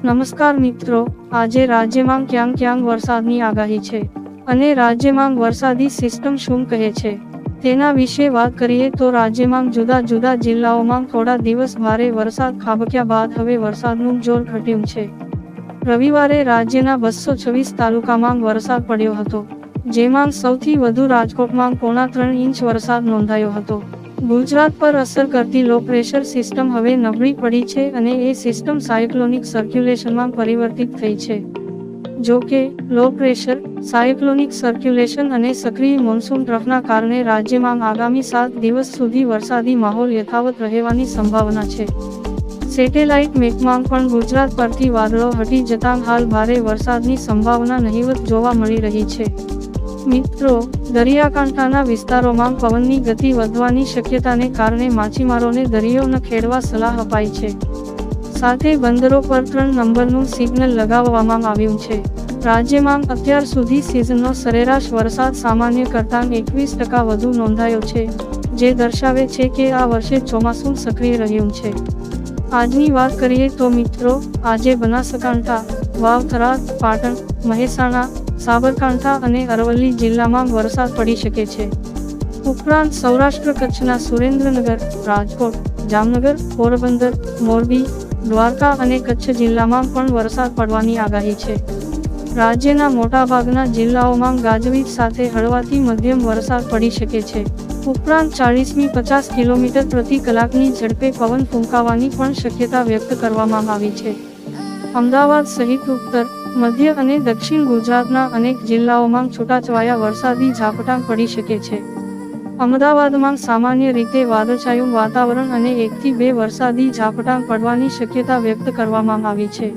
નમસ્કાર મિત્રો, આજે રાજ્યમાં ક્યાં ક્યાં વરસાદની આગાહી છે અને રાજ્યમાં વરસાદી સિસ્ટમ શું કહે છે તેના વિશે વાત કરીએ તો રાજ્યમાં જુદા જુદા જિલ્લાઓમાં થોડા દિવસ ભારે વરસાદ ખાબક્યા બાદ હવે વરસાદનું જોર ઘટ્યું છે। રવિવારે રાજ્યના 226 તાલુકામાં વરસાદ પડ્યો હતો, જેમાં સૌથી વધુ રાજકોટમાં 3.5 ઇંચ વરસાદ નોંધાયો હતો। ગુજરાત પર અસર કરતી લો પ્રેશર સિસ્ટમ હવે નબળી પડી છે અને એ સિસ્ટમ સાયક્લોનિક સર્ક્યુલેશનમાં પરિવર્તિત થઈ છે। જો કે લો પ્રેશર, સાયક્લોનિક સર્ક્યુલેશન અને સક્રિય મોન્સૂન ટ્રફના કારણે રાજ્યમાં આગામી 7 દિવસ સુધી વરસાદી માહોલ યથાવત રહેવાની સંભાવના છે। સેટેલાઇટ મેપમાં પણ ગુજરાત પરથી વાદળો હટી જતાં હાલ ભારે વરસાદની સંભાવના નહિવત જોવા મળી રહી છે। મિત્રો, દરિયાકાંઠાના વિસ્તારોમાં પવનની ગતિ વધવાની શક્યતાને કારણે માછીમારોને દરિયો ન ખેડવા સલાહ અપાઈ છે। સાથે બંદરો પર 3 નંબરનું સિગ્નલ લગાવવામાં આવ્યું છે। રાજ્યમાં અત્યાર સુધી સિઝનનો સરેરાશ વરસાદ સામાન્ય કરતાં 21% વધુ નોંધાયો છે, જે દર્શાવે છે કે આ વર્ષે ચોમાસું સક્રિય રહ્યું છે। આજની વાત કરીએ તો મિત્રો, આજે બનાસકાંઠા, વાવ-થરાદ, પાટણ, મહેસાણા, સાબરકાંઠા અને અરવલ્લી જિલ્લામાં વરસાદ પડી શકે છે। ઉપરાંત સૌરાષ્ટ્ર કચ્છના સુરેન્દ્રનગર, રાજકોટ, જામનગર, પોરબંદર, મોરબી, દ્વારકા અને કચ્છ જિલ્લામાં પણ વરસાદ પડવાની આગાહી છે। રાજ્યના મોટાભાગના જિલ્લાઓમાં ગાજવીજ સાથે હળવાથી મધ્યમ વરસાદ પડી શકે છે। ઉપરાંત 40થી 50 કિલોમીટર પ્રતિ કલાકની ઝડપે પવન ફૂંકાવાની પણ શક્યતા વ્યક્ત કરવામાં આવી છે। અમદાવાદ સહિત ઉત્તર, મધ્ય અને દક્ષિણ ગુજરાતના અનેક જિલ્લાઓમાં છૂટાછવાયા વરસાદી ઝાપટાં પડી શકે છે। અમદાવાદમાં સામાન્ય રીતે વાદળછાયું વાતાવરણ અને 1 થી 2 વરસાદી ઝાપટાં પડવાની શક્યતા વ્યક્ત કરવામાં આવી છે।